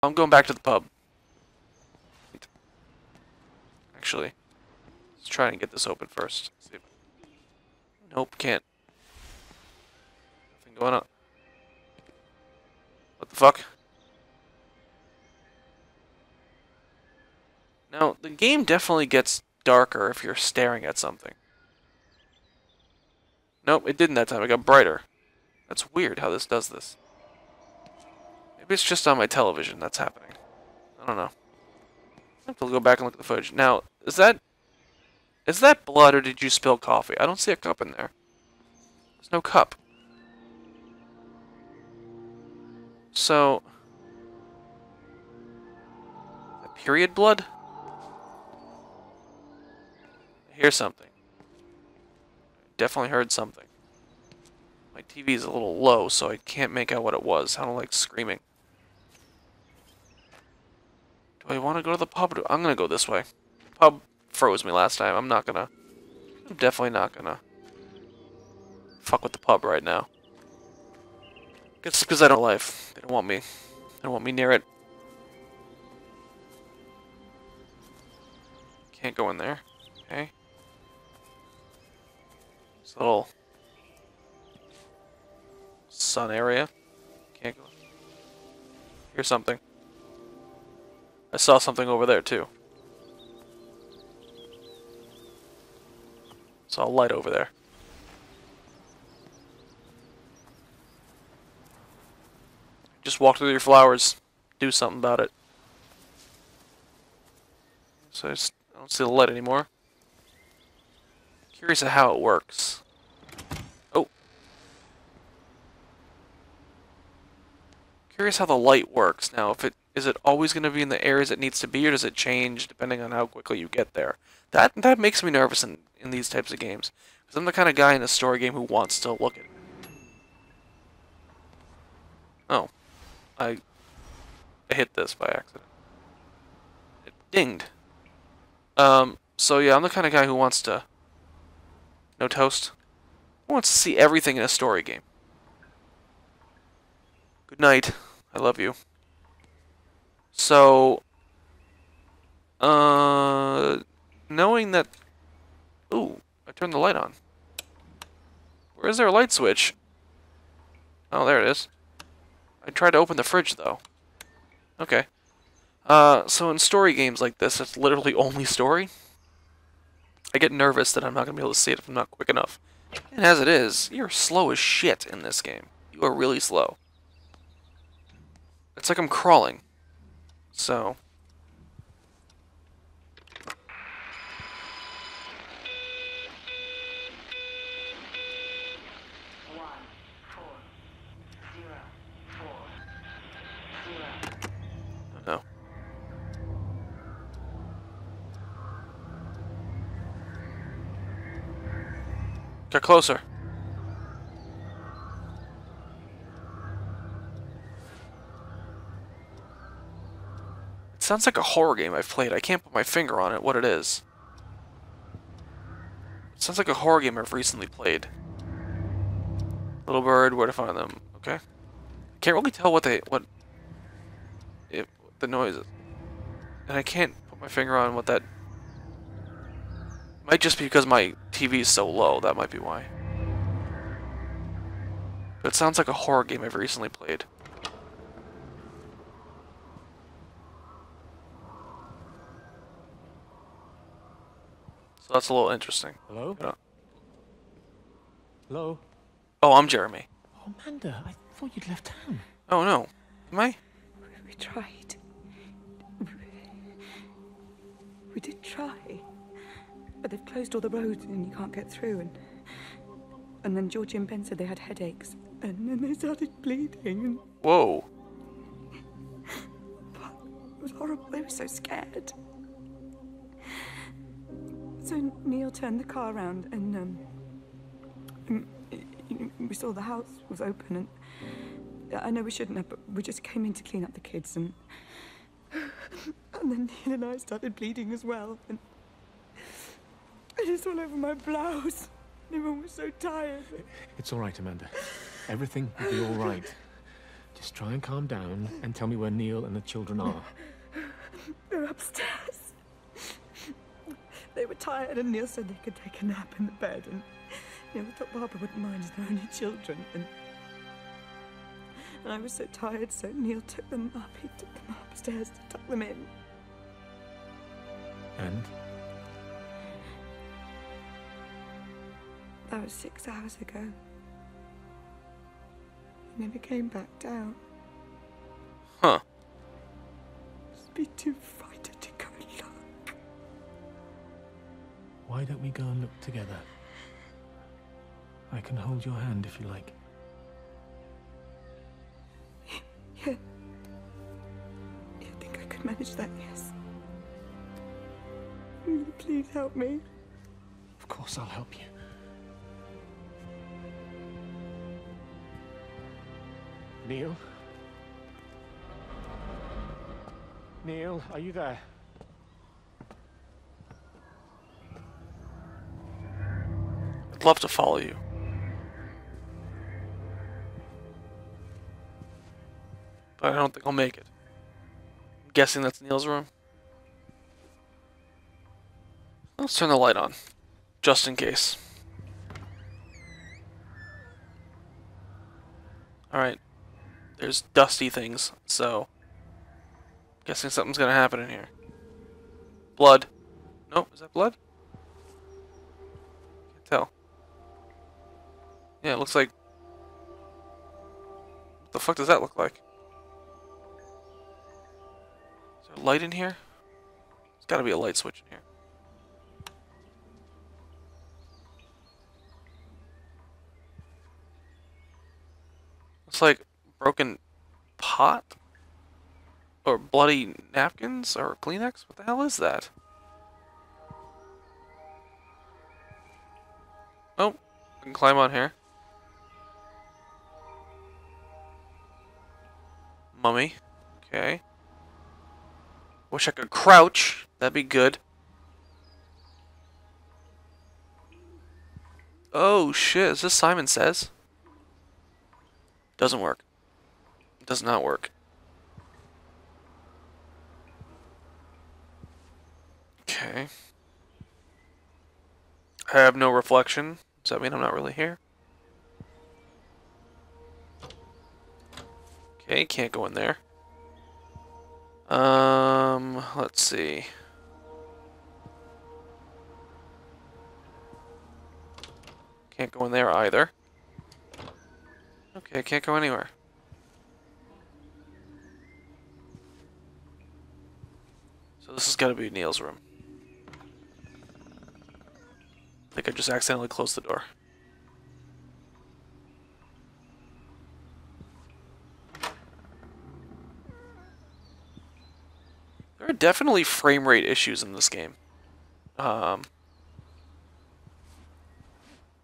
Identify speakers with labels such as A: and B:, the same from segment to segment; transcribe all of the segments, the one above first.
A: I'm going back to the pub. Actually, let's try and get this open first. See if... Nope, can't. Nothing going on. What the fuck? Now, the game definitely gets darker if you're staring at something. Nope, it didn't that time. It got brighter. That's weird how this does this. Maybe it's just on my television that's happening. I don't know. I have to go back and look at the footage. Now, is that blood or did you spill coffee? I don't see a cup in there. There's no cup. So, period blood? I hear something. Definitely heard something. My TV is a little low, so I can't make out what it was. I don't like screaming. Do I want to go to the pub? I'm gonna go this way. The pub froze me last time. I'm definitely not gonna fuck with the pub right now. Guess it's because I don't have life. They don't want me. They don't want me near it. Can't go in there. Okay. This little sun area. Can't go. Here's something. I saw something over there too. Saw a light over there. Just walk through your flowers. Do something about it. So I don't see the light anymore. Curious of how it works. Oh. Curious how the light works. Now, is it always going to be in the areas it needs to be, or does it change depending on how quickly you get there? That makes me nervous in these types of games. Because I'm the kind of guy in a story game who wants to look at it. Oh. I hit this by accident. It dinged. So yeah, I'm the kind of guy who wants to... No toast? Who wants to see everything in a story game? Good night. I love you. So... knowing that... Ooh, I turned the light on. Where is there a light switch? Oh, there it is. I tried to open the fridge, though. Okay. So in story games like this, it's literally only story. I get nervous that I'm not going to be able to see it if I'm not quick enough. And as it is, you're slow as shit in this game. You are really slow. It's like I'm crawling. So... No. Get closer. It sounds like a horror game I've played. I can't put my finger on it, what it is. It sounds like a horror game I've recently played. Little bird, where to find them. Okay. Can't really tell what the noise is. And I can't put my finger on what that... Might just be because my TV is so low, that might be why. But it sounds like a horror game I've recently played. So that's a little interesting.
B: Hello?
A: Yeah.
B: Hello?
A: Oh, I'm Jeremy.
B: Oh, Amanda, I thought you'd left town.
A: Oh no. Am I?
C: We tried. We did try. But they've closed all the roads and you can't get through. And then Georgie and Ben said they had headaches. And then they started bleeding.
A: Whoa.
C: It was horrible. They were so scared. So Neil turned the car around and we saw the house was open, and I know we shouldn't have, but we just came in to clean up the kids, and then Neil and I started bleeding as well, and it was all over my blouse. Everyone was so tired.
B: It's all right, Amanda. Everything will be all right. Just try and calm down and tell me where Neil and the children are.
C: They're upstairs. They were tired, and Neil said they could take a nap in the bed, and Neil thought Barbara wouldn't mind as they're only children, and I was so tired, so Neil took them up. He took them upstairs to tuck them in.
B: And?
C: That was 6 hours ago. He never came back down.
A: Huh.
C: Just be too frightened to go look.
B: Why don't we go and look together? I can hold your hand if you like.
C: Yeah. You think I could manage that, yes? Will you please help me?
B: Of course I'll help you. Neil? Neil, are you there?
A: I'd love to follow you. But I don't think I'll make it. I'm guessing that's Neil's room. Let's turn the light on, just in case. Alright. There's dusty things, so guessing something's gonna happen in here. Blood. Nope, is that blood? Can't tell. Yeah, it looks like... What the fuck does that look like? Is there a light in here? There's gotta be a light switch in here. Looks like broken pot? Or bloody napkins? Or Kleenex? What the hell is that? Oh, I can climb on here. Mummy. Okay. Wish I could crouch. That'd be good. Oh shit, is this Simon Says? Doesn't work. It does not work. Okay. I have no reflection. Does that mean I'm not really here? Okay, can't go in there. Let's see. Can't go in there either. Okay, can't go anywhere. So this has got to be Neil's room. I think I just accidentally closed the door. There are definitely frame rate issues in this game. I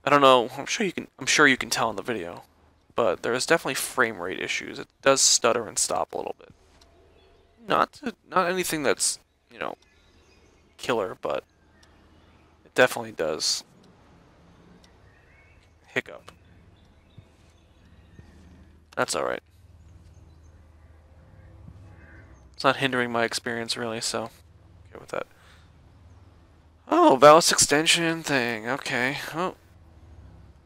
A: don't know. I'm sure you can tell in the video, but there is definitely frame rate issues. It does stutter and stop a little bit. Not anything that's, you know, killer, but it definitely does hiccup. That's all right. It's not hindering my experience really, so okay with that. Oh, Valis extension thing. Okay. Oh,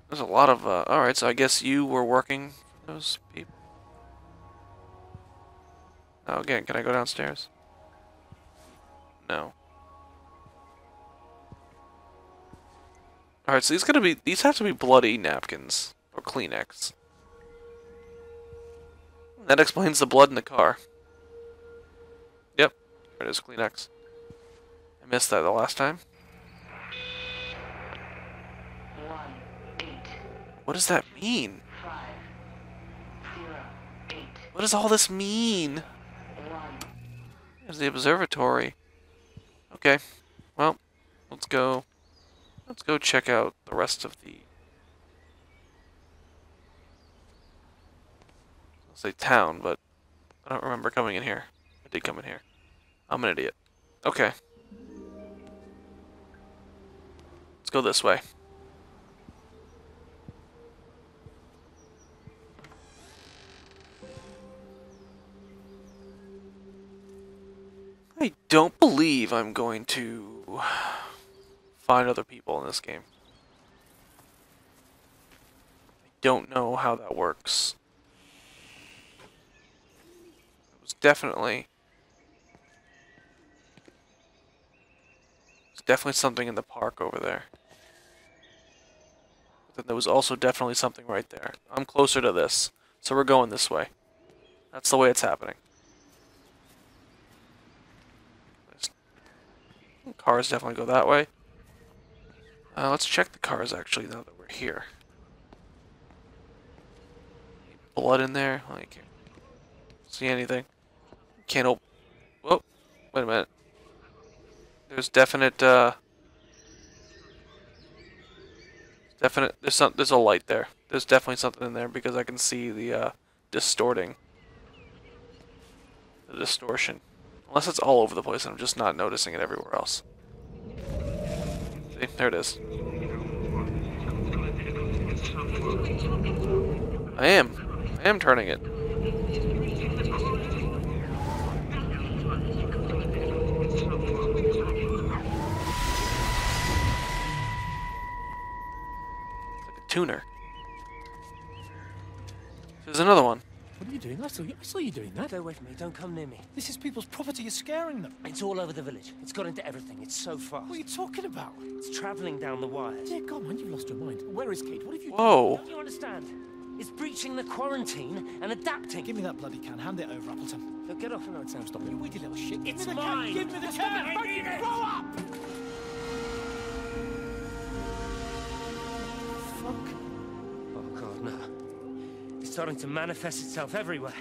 A: there's a lot of. All right, so I guess you were working for those people. Oh, again, can I go downstairs? No. All right, so these have to be bloody napkins or Kleenex. That explains the blood in the car. Yep, there it is, Kleenex. I missed that the last time.
D: 1, 8,
A: What does that mean?
D: 5, 0, 8,
A: What does all this mean?
D: 1.
A: There's the observatory. Okay, well, let's go. Let's go check out the rest of the. I'll say town, but I don't remember coming in here. I did come in here. I'm an idiot. Okay. Let's go this way. I don't believe I'm going to find other people in this game. I don't know how that works. It was definitely something in the park over there. But then there was also definitely something right there. I'm closer to this, so we're going this way. That's the way it's happening. Cars definitely go that way. Let's check the cars actually now that we're here. Blood in there? I can't see anything. Can't open. Whoa! Wait a minute. There's definite. There's a light there. There's definitely something in there because I can see the distortion. Unless it's all over the place and I'm just not noticing it everywhere else. See, there it is. I am turning it. It's like a tuner. There's another one.
B: What are you doing? I saw you doing that.
E: Stay away from me. Don't come near me.
B: This is people's property. You're scaring them.
E: It's all over the village. It's got into everything. It's so fast.
B: What are you talking about?
E: It's traveling down the wires.
B: Dear God, man, you've lost your mind. Where is Kate? What have you
A: Whoa.
E: Don't you understand? It's breaching the quarantine and adapting.
B: Give me that bloody can. Hand it over, Appleton.
E: Now get off.
B: No, Sam, stop it. You weedy little shit.
E: It's
B: Give me the
E: mine.
B: can. Give me the can. Fucking grow up! Fuck.
E: Oh God, no. It's starting to manifest itself everywhere.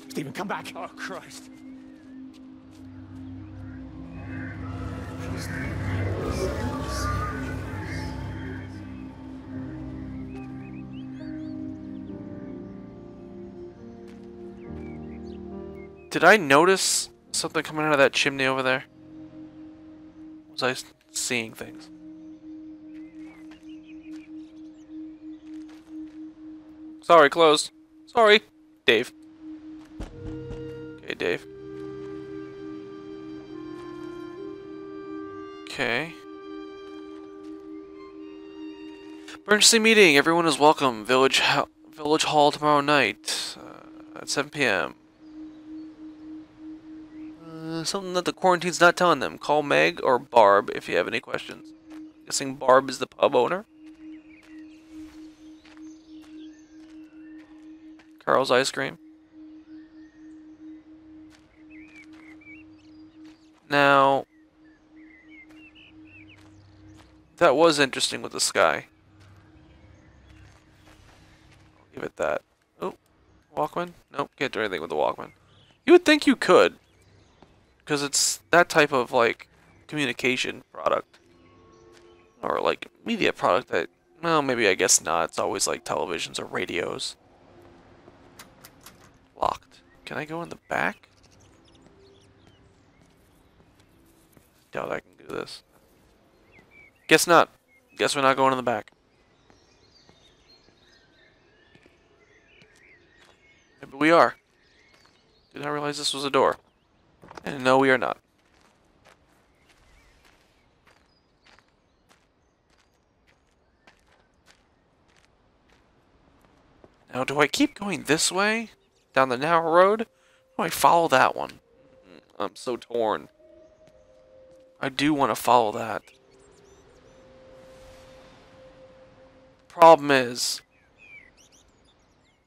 B: Stephen, come back.
E: Oh Christ.
A: Did I notice something coming out of that chimney over there? Was I seeing things? Sorry, closed. Sorry, Dave. Okay, Dave. Okay. Emergency meeting. Everyone is welcome. Village Hall tomorrow night at 7 p.m. Something that the quarantine's not telling them. Call Meg or Barb if you have any questions. Guessing Barb is the pub owner. Carl's Ice Cream. Now, that was interesting with the sky. I'll give it that. Oh, Walkman? Nope, can't do anything with the Walkman. You would think you could. Because it's that type of, like, communication product. Or, like, media product that, well, maybe I guess not. It's always, like, televisions or radios. Locked. Can I go in the back? Doubt I can do this. Guess not. Guess we're not going in the back. Maybe we are. Did not realize this was a door. And no, we are not. Now, do I keep going this way? Down the narrow road? Or do I follow that one? I'm so torn. I do want to follow that. Problem is,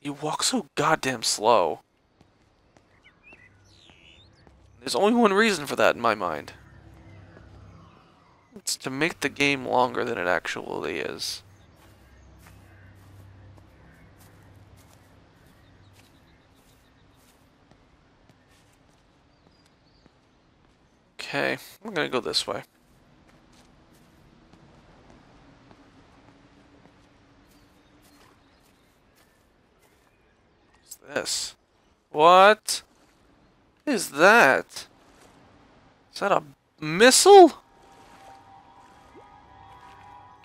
A: you walk so goddamn slow. There's only one reason for that in my mind. It's to make the game longer than it actually is. Okay, I'm gonna go this way. What's this? What is that? Is that a missile?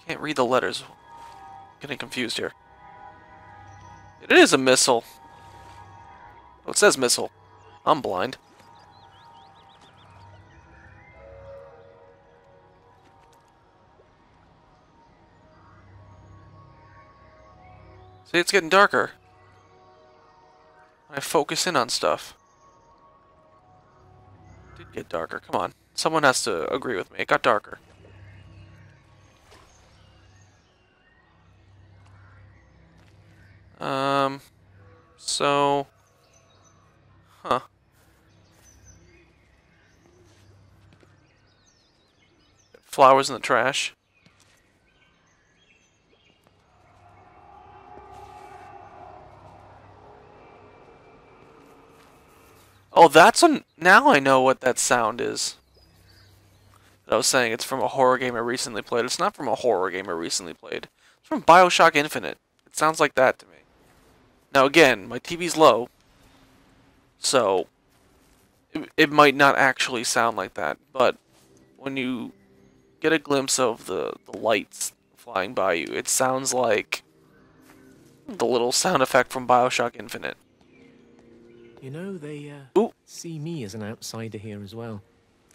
A: Can't read the letters. Getting confused here. It is a missile. Oh, it says missile. I'm blind. See, it's getting darker. I focus in on stuff. It did get darker. Come on. Someone has to agree with me. It got darker. So... Huh. Flowers in the trash. Oh, that's a... Now I know what that sound is. I was saying it's from a horror game I recently played. It's not from a horror game I recently played. It's from BioShock Infinite. It sounds like that to me. Now again, my TV's low, so it might not actually sound like that, but when you get a glimpse of the lights flying by you, it sounds like the little sound effect from BioShock Infinite.
B: You know, they
A: Ooh.
B: see me as an outsider here as well.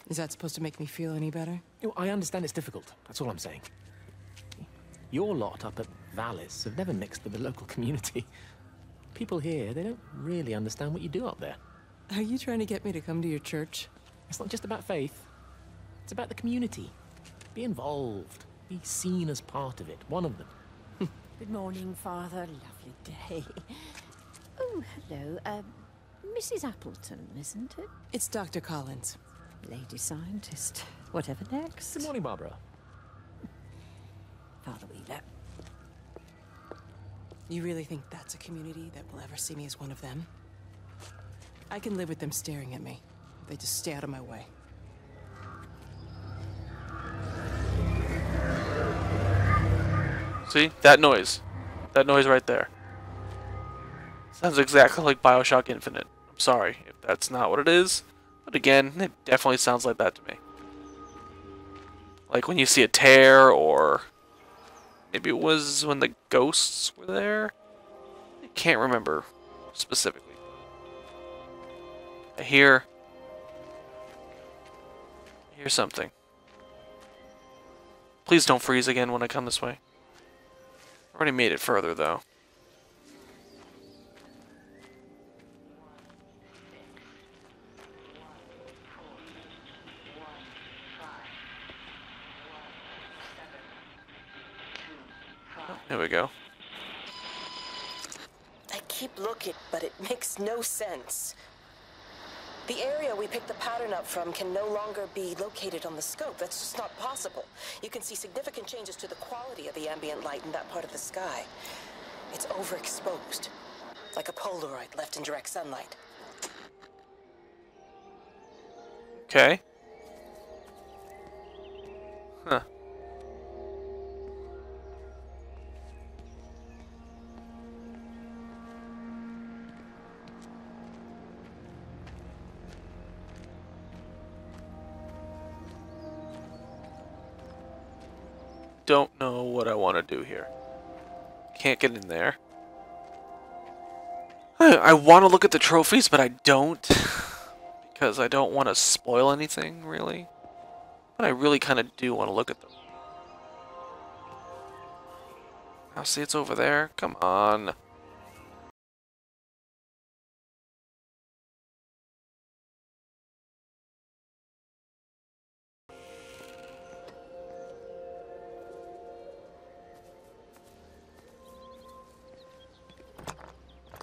F: Is that supposed to make me feel any better?
B: You know, I understand it's difficult. That's all I'm saying. Your lot up at Vallis have never mixed with the local community. People here, they don't really understand what you do up there.
F: Are you trying to get me to come to your church?
B: It's not just about faith. It's about the community. Be involved. Be seen as part of it. One of them.
G: Good morning, Father. Lovely day. Oh, hello. Mrs. Appleton, isn't it?
F: It's Dr. Collins.
G: Lady scientist. Whatever next.
B: Good morning, Barbara.
G: Father Wheeler.
F: You really think that's a community that will ever see me as one of them? I can live with them staring at me. They just stay out of my way.
A: See? That noise. That noise right there. Sounds exactly like BioShock Infinite. I'm sorry if that's not what it is. But again, it definitely sounds like that to me. Like when you see a tear, or maybe it was when the ghosts were there? I can't remember specifically. I hear something. Please don't freeze again when I come this way. I already made it further though. There we go.
H: I keep looking, but it makes no sense. The area we picked the pattern up from can no longer be located on the scope. That's just not possible. You can see significant changes to the quality of the ambient light in that part of the sky. It's overexposed, like a Polaroid left in direct sunlight.
A: Okay. Huh. Don't know what I want to do here. Can't get in there. I want to look at the trophies, but I don't. Because I don't want to spoil anything, really. But I really kind of do want to look at them. Now, see, it's over there. Come on.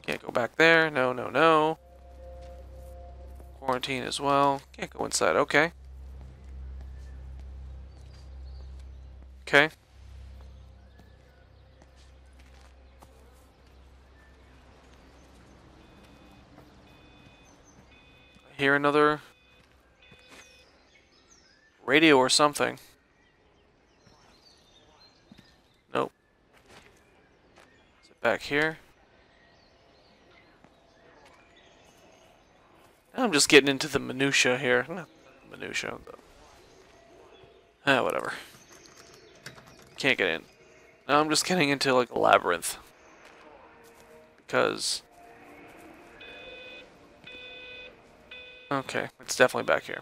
A: Can't go back there. No, no, no. Quarantine as well. Can't go inside. Okay. Okay. I hear another radio or something. Nope. Is it back here? I'm just getting into the minutia here. Not minutia, but whatever. Can't get in. Now I'm just getting into like a labyrinth. Because... Okay, it's definitely back here.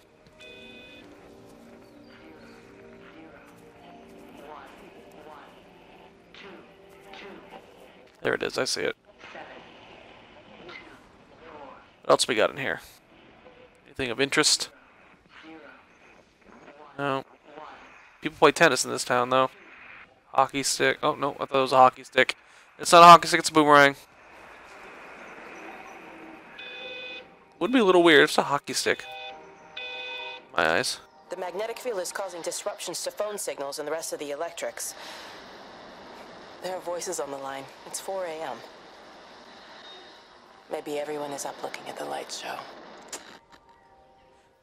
A: There it is. I see it.
D: 7, 2, 4,
A: What else we got in here? Anything of interest?
D: 0,
A: No.
D: 1.
A: People play tennis in this town, though. Hockey stick. Oh, no. I thought it was a hockey stick. It's not a hockey stick. It's a boomerang. Would be a little weird if it's a hockey stick. My eyes.
H: The magnetic field is causing disruptions to phone signals and the rest of the electrics. There are voices on the line. It's 4 a.m. Maybe everyone is up looking at the light show.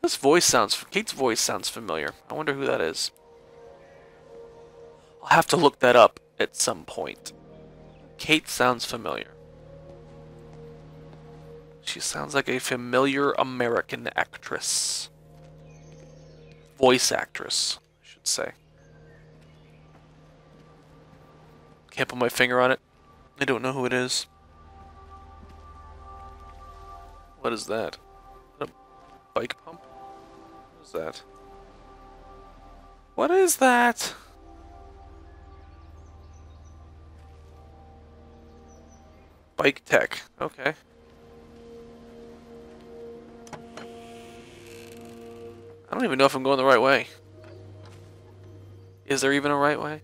A: This voice sounds... Kate's voice sounds familiar. I wonder who that is. I'll have to look that up at some point. Kate sounds familiar. She sounds like a familiar American actress. Voice actress, I should say. Can't put my finger on it. I don't know who it is. What is that? A bike pump? What is that? What is that? Bike tech. Okay. I don't even know if I'm going the right way. Is there even a right way?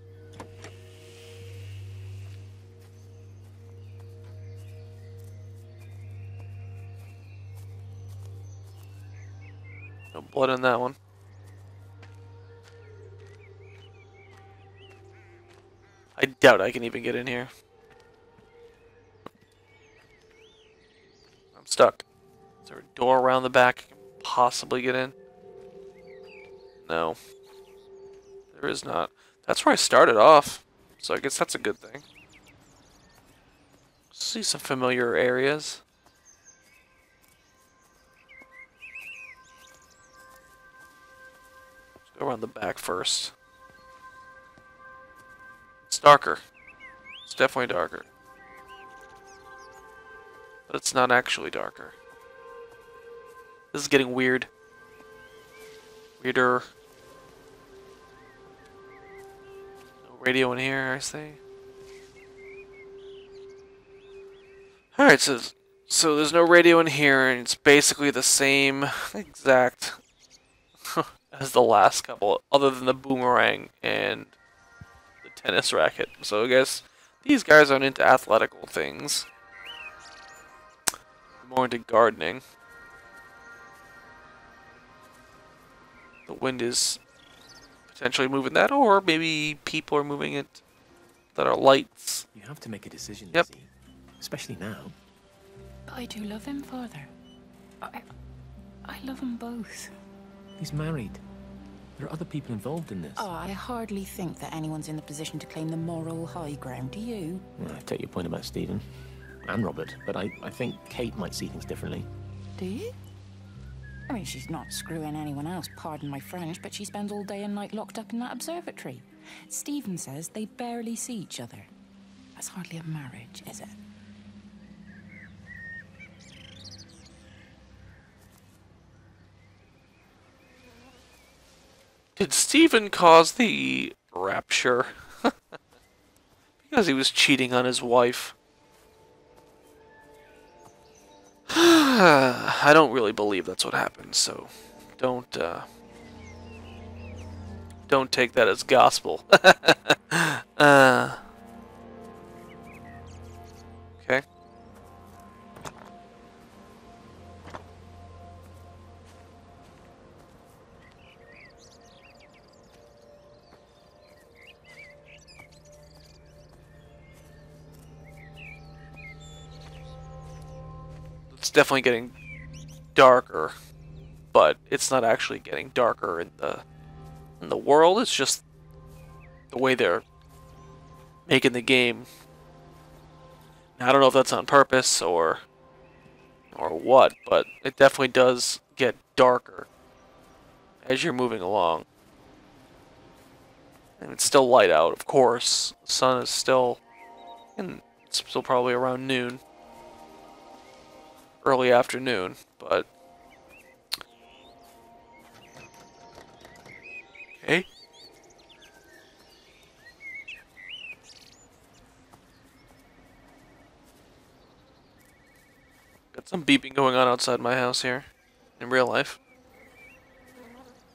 A: No blood in that one. I doubt I can even get in here. I'm stuck. Is there a door around the back I can possibly get in? No. There is not. That's where I started off. So I guess that's a good thing. See some familiar areas. Let's go around the back first. It's darker. It's definitely darker. But it's not actually darker. This is getting weird. Weirder. No radio in here, I see. Alright, so there's no radio in here, and it's basically the same exact as the last couple, other than the boomerang and the tennis racket. So I guess these guys aren't into athletical things. More into gardening. The wind is potentially moving that, or maybe people are moving it that are lights.
B: You have to make a decision,
A: Yep.
B: Heazie. Especially now.
F: But I do love him, Father. I love them both.
B: He's married. There are other people involved in this.
F: Oh, I hardly think that anyone's in the position to claim the moral high ground, do you?
B: Well, I take your point about Stephen and Robert, but I think Kate might see things differently.
F: Do you? I mean, she's not screwing anyone else, pardon my French, but she spends all day and night locked up in that observatory. Stephen says they barely see each other. That's hardly a marriage, is it?
A: Did Stephen cause the rapture? Because he was cheating on his wife. I don't really believe that's what happened, so don't take that as gospel. Okay. It's definitely getting darker, but it's not actually getting darker in the world. It's just the way they're making the game. Now, I don't know if that's on purpose or what, but it definitely does get darker as you're moving along. And it's still light out, of course. The sun is still, and it's still probably around noon. Early afternoon, but okay. Got some beeping going on outside my house here. In real life.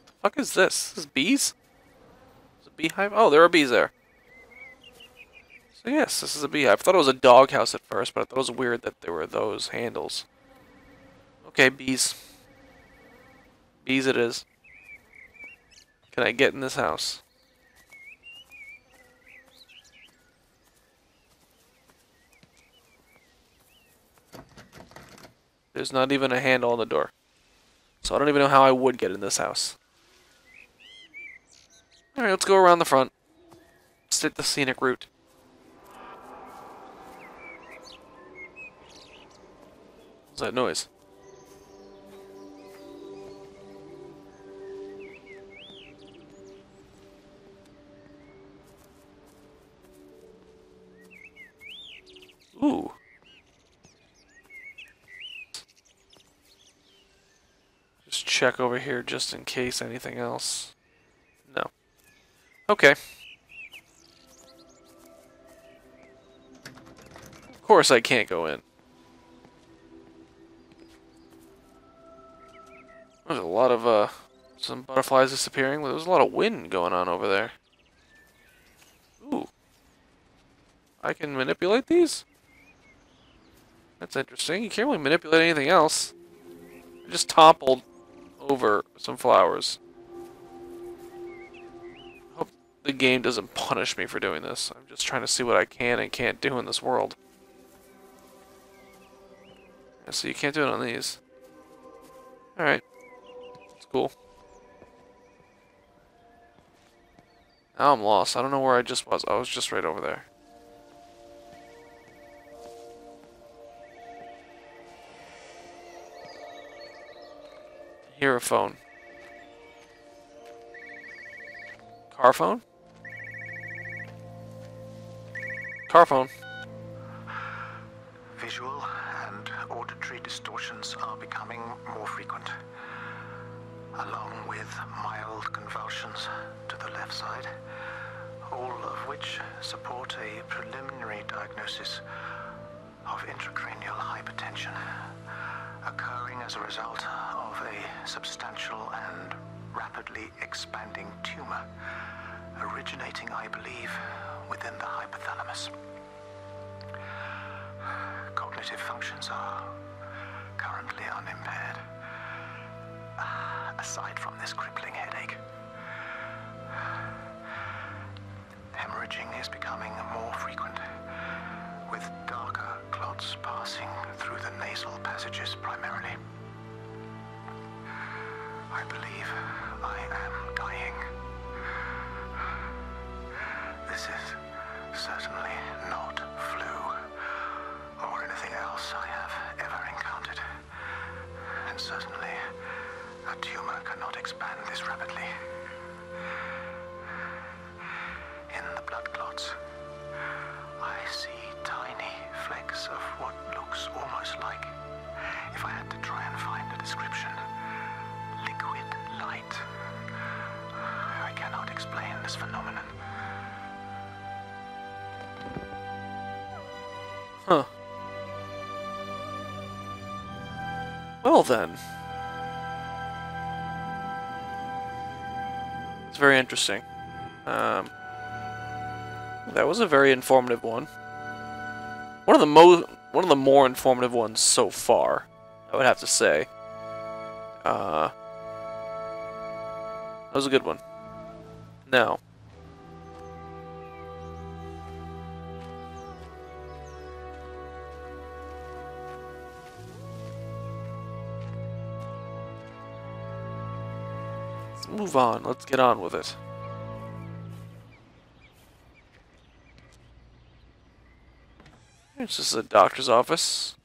A: The fuck is this? This is bees? Is it a beehive? Oh, there are bees there. So yes, this is a beehive. I thought it was a doghouse at first, but I thought it was weird that there were those handles. Okay, bees. Bees it is. Can I get in this house? There's not even a handle on the door. So I don't even know how I would get in this house. Alright, let's go around the front. Let's take the scenic route. What's that noise? Ooh. Just check over here just in case anything else. No. Okay. Of course I can't go in. There's a lot of, some butterflies disappearing. There's a lot of wind going on over there. Ooh. I can manipulate these? That's interesting. You can't really manipulate anything else. I just toppled over some flowers. Hope the game doesn't punish me for doing this. I'm just trying to see what I can and can't do in this world. Yeah, so you can't do it on these. Alright. It's cool. Now I'm lost. I don't know where I just was. I was just right over there. Hear a phone. Car phone? Car phone.
I: Visual and auditory distortions are becoming more frequent, along with mild convulsions to the left side, all of which support a preliminary diagnosis of intracranial hypertension, occurring as a result of a substantial and rapidly expanding tumor, originating, I believe, within the hypothalamus. Cognitive functions are currently unimpaired, aside from this crippling headache. Hemorrhaging is becoming more frequent, with darker clots passing through the nasal passages primarily. I believe I am dying. This is certainly not flu or anything else I have ever encountered. And certainly a tumor cannot expand this rapidly. In the blood clots, I see tiny flecks of what looks almost like, if I had to try and find a description, liquid light. I cannot explain this phenomenon.
A: Huh. Well then. It's very interesting. That was a very informative one. One of the more informative ones so far, I would have to say. That was a good one. Now, let's move on. Let's get on with it. This is a doctor's office.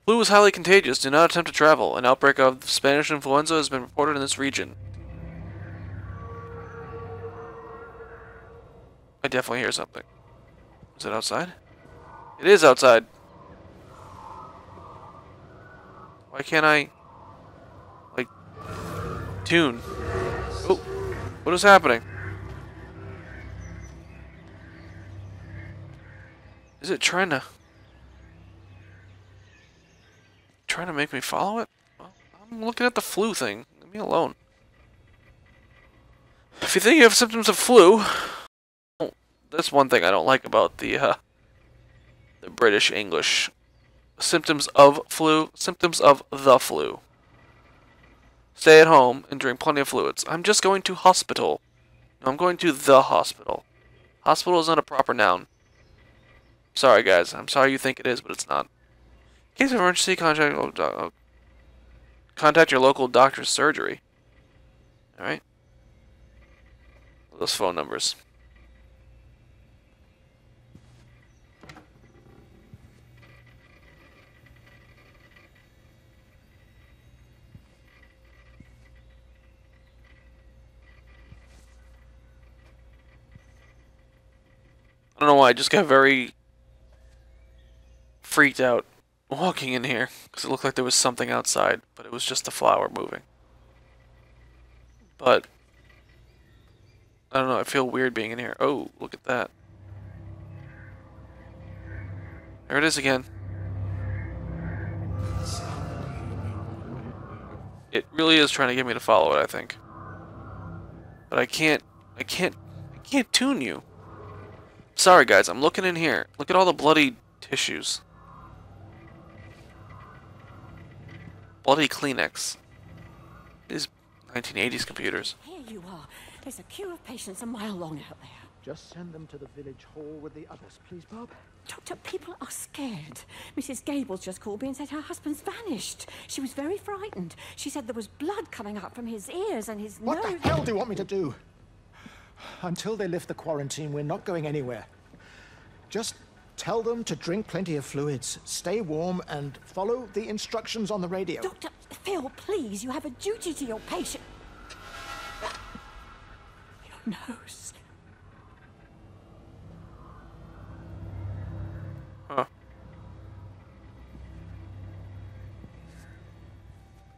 A: Flu is highly contagious. Do not attempt to travel. An outbreak of Spanish influenza has been reported in this region. I definitely hear something. Is it outside? It is outside. Why can't I, like, tune? Oh, what is happening? Is it trying to... trying to make me follow it? Well, I'm looking at the flu thing. Leave me alone. If you think you have symptoms of flu, well, that's one thing I don't like about the British English. Symptoms of flu, symptoms of the flu. Stay at home and drink plenty of fluids. I'm just going to hospital. No, I'm going to the hospital. Hospital is not a proper noun. Sorry, guys. I'm sorry you think it is, but it's not. In case of emergency, contact your local doctor's surgery. Alright? Those phone numbers. I don't know why, I just got very freaked out walking in here because it looked like there was something outside, but it was just a flower moving. But I don't know, I feel weird being in here. Oh, look at that. There it is again. It really is trying to get me to follow it, I think. But I can't tune you. Sorry guys, I'm looking in here. Look at all the bloody tissues. Bloody Kleenex. These 1980s computers.
G: Here you are. There's a queue of patients a mile long out there.
I: Just send them to the village hall with the others, please, Bob.
G: Doctor, people are scared. Mrs. Gables just called me and said her husband's vanished. She was very frightened. She said there was blood coming up from his ears and his nose.
I: What the hell do you want me to do? Until they lift the quarantine, we're not going anywhere. Just tell them to drink plenty of fluids, stay warm, and follow the instructions on the radio.
G: Dr. Phil, please, you have a duty to your patient. Your nose.
A: Huh.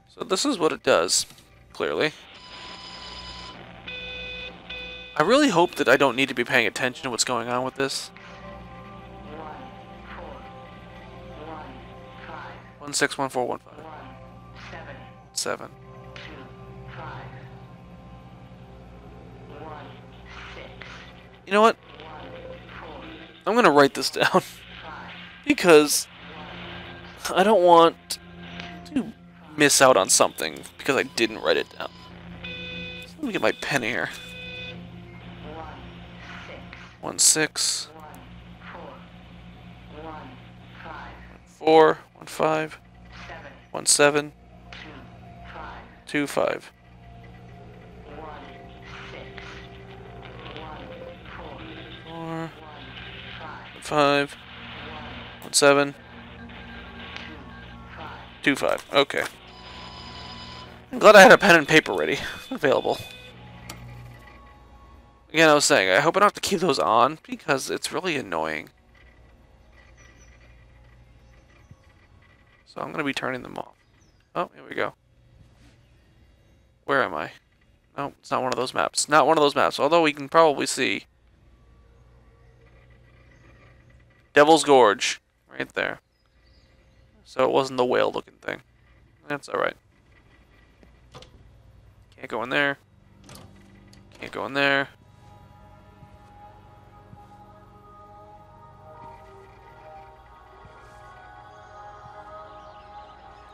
A: So this is what it does, clearly. I really hope that I don't need to be paying attention to what's going on with this. 161415. 7. You know what? I'm gonna write this down because I don't want to miss out on something because I didn't write it down. So let me get my pen here. 16 4 15 17 25 4 5 17 25. Okay. I'm glad I had a pen and paper ready, available. Again, I was saying, I hope I don't have to keep those on because it's really annoying. So I'm going to be turning them off. Oh, here we go. Where am I? No, it's not one of those maps. Not one of those maps, although we can probably see Devil's Gorge right there. So it wasn't the whale looking thing. That's alright. Can't go in there. Can't go in there.